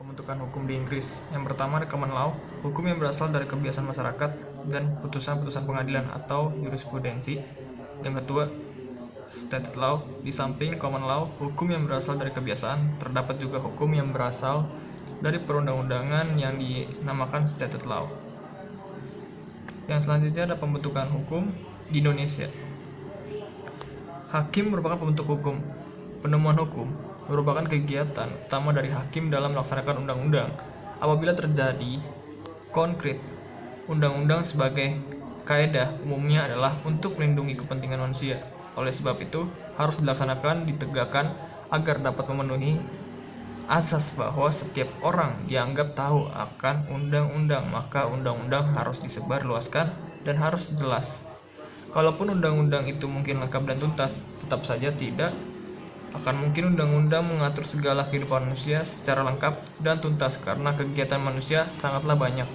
pembentukan hukum di Inggris. Yang pertama, common law, hukum yang berasal dari kebiasaan masyarakat dan putusan-putusan pengadilan atau jurisprudensi. Yang kedua, stated law. Di samping common law, hukum yang berasal dari kebiasaan, terdapat juga hukum yang berasal dari perundang-undangan yang dinamakan stated law. Yang selanjutnya ada pembentukan hukum di Indonesia. Hakim merupakan pembentuk hukum. Penemuan hukum merupakan kegiatan utama dari hakim dalam melaksanakan undang-undang. Apabila terjadi konkret, undang-undang sebagai kaedah umumnya adalah untuk melindungi kepentingan manusia. Oleh sebab itu, harus dilaksanakan, ditegakkan agar dapat memenuhi asas bahwa setiap orang dianggap tahu akan undang-undang, maka undang-undang harus disebarluaskan dan harus jelas. Kalaupun undang-undang itu mungkin lengkap dan tuntas, tetap saja tidak akan mungkin undang-undang mengatur segala kehidupan manusia secara lengkap dan tuntas karena kegiatan manusia sangatlah banyak.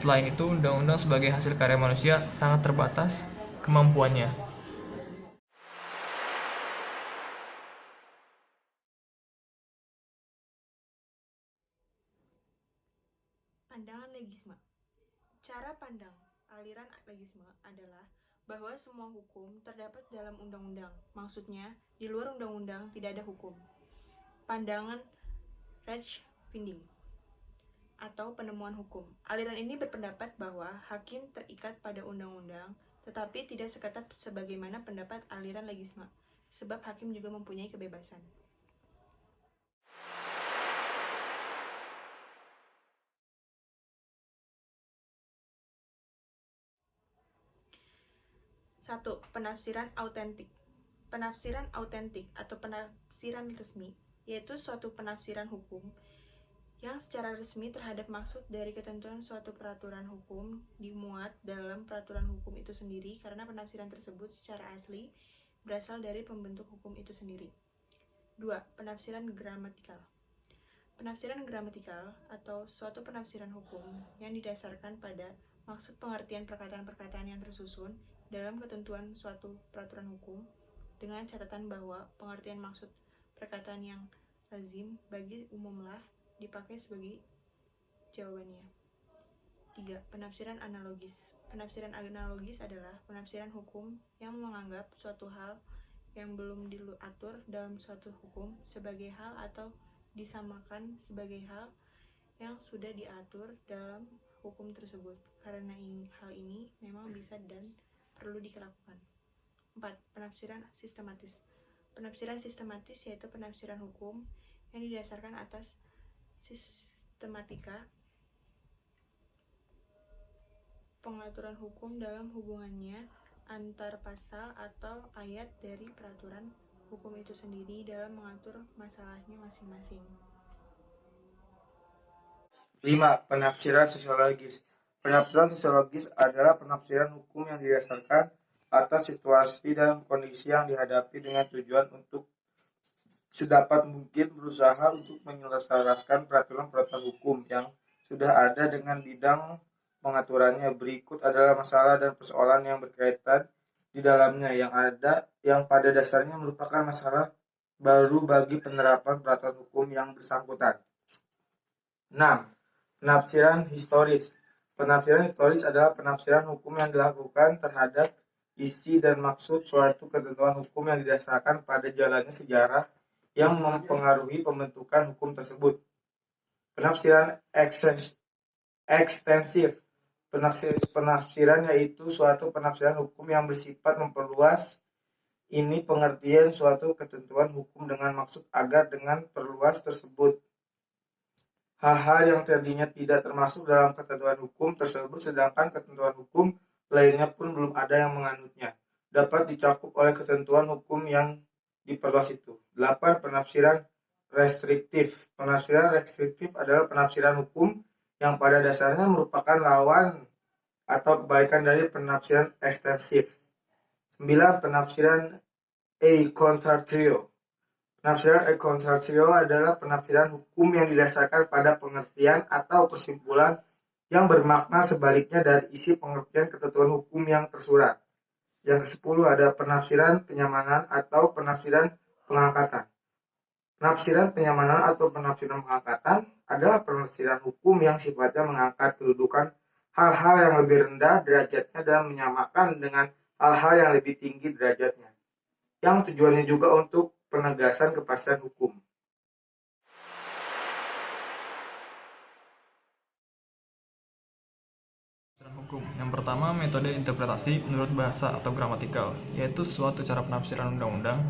Selain itu, undang-undang sebagai hasil karya manusia sangat terbatas kemampuannya. Pandangan legisme. Cara pandang aliran legisme adalah bahwa semua hukum terdapat dalam undang-undang. Maksudnya, di luar undang-undang tidak ada hukum. Pandangan Rechtfinding atau penemuan hukum. Aliran ini berpendapat bahwa hakim terikat pada undang-undang, tetapi tidak seketat sebagaimana pendapat aliran legisme, sebab hakim juga mempunyai kebebasan. Satu, penafsiran autentik. Penafsiran autentik atau penafsiran resmi yaitu suatu penafsiran hukum yang secara resmi terhadap maksud dari ketentuan suatu peraturan hukum dimuat dalam peraturan hukum itu sendiri karena penafsiran tersebut secara asli berasal dari pembentuk hukum itu sendiri. 2. Penafsiran gramatikal. Penafsiran gramatikal atau suatu penafsiran hukum yang didasarkan pada maksud pengertian perkataan-perkataan yang tersusun dalam ketentuan suatu peraturan hukum dengan catatan bahwa pengertian maksud perkataan yang lazim bagi umumlah dipakai sebagai jawabannya. 3. Penafsiran analogis. Penafsiran analogis adalah penafsiran hukum yang menganggap suatu hal yang belum diatur dalam suatu hukum sebagai hal atau disamakan sebagai hal yang sudah diatur dalam hukum tersebut. Karena hal ini memang bisa dan perlu dilakukan. 4. Penafsiran sistematis. Penafsiran sistematis yaitu penafsiran hukum yang didasarkan atas sistematika pengaturan hukum dalam hubungannya antar pasal atau ayat dari peraturan hukum itu sendiri dalam mengatur masalahnya masing-masing. 5. Penafsiran sosiologis. Penafsiran sosiologis adalah penafsiran hukum yang didasarkan atas situasi dan kondisi yang dihadapi dengan tujuan untuk sedapat mungkin berusaha untuk menyelaraskan peraturan-peraturan hukum yang sudah ada dengan bidang pengaturannya. Berikut adalah masalah dan persoalan yang berkaitan di dalamnya yang pada dasarnya merupakan masalah baru bagi penerapan peraturan hukum yang bersangkutan. 6. Penafsiran historis. Penafsiran historis adalah penafsiran hukum yang dilakukan terhadap isi dan maksud suatu ketentuan hukum yang didasarkan pada jalannya sejarah yang mempengaruhi pembentukan hukum tersebut. Penafsiran ekstensif. Penafsiran yaitu suatu penafsiran hukum yang bersifat memperluas ini pengertian suatu ketentuan hukum dengan maksud agar dengan perluas tersebut hal-hal yang tadinya tidak termasuk dalam ketentuan hukum tersebut sedangkan ketentuan hukum lainnya pun belum ada yang menganutnya dapat dicakup oleh ketentuan hukum yang diperluas itu. 8. Penafsiran restriktif. Penafsiran restriktif adalah penafsiran hukum yang pada dasarnya merupakan lawan atau kebalikan dari penafsiran ekstensif. 9. Penafsiran a contrario. Penafsiran a contrario adalah penafsiran hukum yang didasarkan pada pengertian atau kesimpulan yang bermakna sebaliknya dari isi pengertian ketentuan hukum yang tersurat. Yang ke-10 ada penafsiran penyamanan atau penafsiran pengangkatan. Penafsiran penyamanan atau penafsiran pengangkatan adalah penafsiran hukum yang sifatnya mengangkat kedudukan hal-hal yang lebih rendah derajatnya dan menyamakan dengan hal-hal yang lebih tinggi derajatnya, yang tujuannya juga untuk penegasan kepastian hukum. Hukum. Yang pertama, metode interpretasi menurut bahasa atau gramatikal, yaitu suatu cara penafsiran undang-undang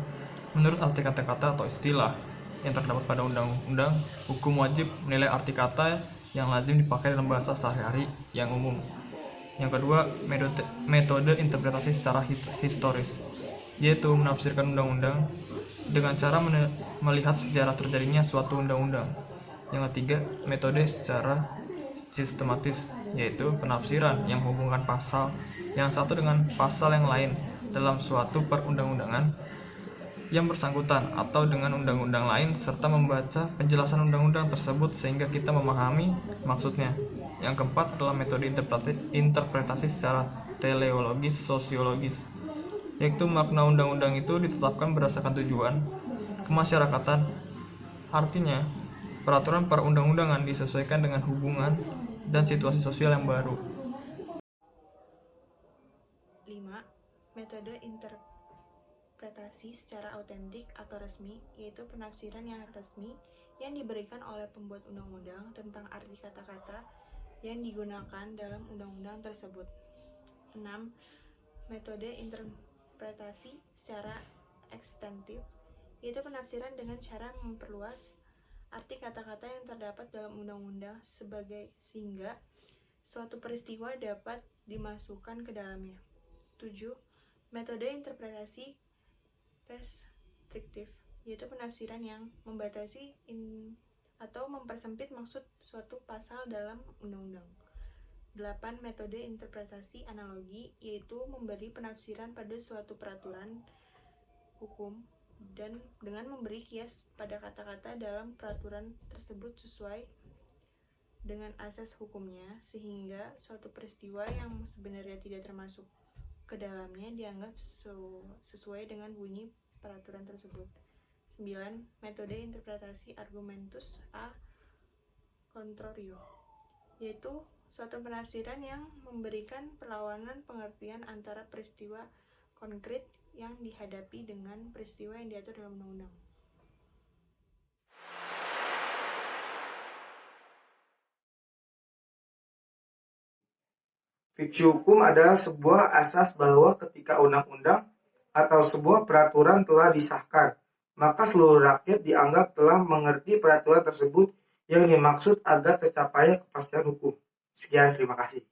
menurut arti kata-kata atau istilah yang terdapat pada undang-undang. Hukum wajib menilai arti kata yang lazim dipakai dalam bahasa sehari-hari yang umum. Yang kedua, metode interpretasi secara historis, yaitu menafsirkan undang-undang dengan cara melihat sejarah terjadinya suatu undang-undang. Yang ketiga, metode secara sistematis, yaitu penafsiran yang menghubungkan pasal yang satu dengan pasal yang lain dalam suatu perundang-undangan yang bersangkutan atau dengan undang-undang lain, serta membaca penjelasan undang-undang tersebut sehingga kita memahami maksudnya. Yang keempat adalah metode interpretasi secara teleologis sosiologis, yaitu makna undang-undang itu ditetapkan berdasarkan tujuan kemasyarakatan. Artinya, peraturan perundang-undangan disesuaikan dengan hubungan dan situasi sosial yang baru. 5. Metode interpretasi secara autentik atau resmi, yaitu penafsiran yang resmi yang diberikan oleh pembuat undang-undang tentang arti kata-kata yang digunakan dalam undang-undang tersebut. 6. Metode interpretasi secara ekstensif, yaitu penafsiran dengan cara memperluas arti kata-kata yang terdapat dalam undang-undang sehingga suatu peristiwa dapat dimasukkan ke dalamnya. 7. Metode interpretasi restriktif, yaitu penafsiran yang membatasi atau mempersempit maksud suatu pasal dalam undang-undang. 8. Metode interpretasi analogi, yaitu memberi penafsiran pada suatu peraturan hukum dan dengan memberi kias pada kata-kata dalam peraturan tersebut sesuai dengan asas hukumnya, sehingga suatu peristiwa yang sebenarnya tidak termasuk ke dalamnya dianggap sesuai dengan bunyi peraturan tersebut. 9. Metode interpretasi argumentus a contrario, yaitu suatu penafsiran yang memberikan perlawanan pengertian antara peristiwa konkret yang dihadapi dengan peristiwa yang diatur dalam undang-undang. Fiksi hukum adalah sebuah asas bahwa ketika undang-undang atau sebuah peraturan telah disahkan, maka seluruh rakyat dianggap telah mengerti peraturan tersebut yang dimaksud agar tercapainya kepastian hukum. Sekian, terima kasih.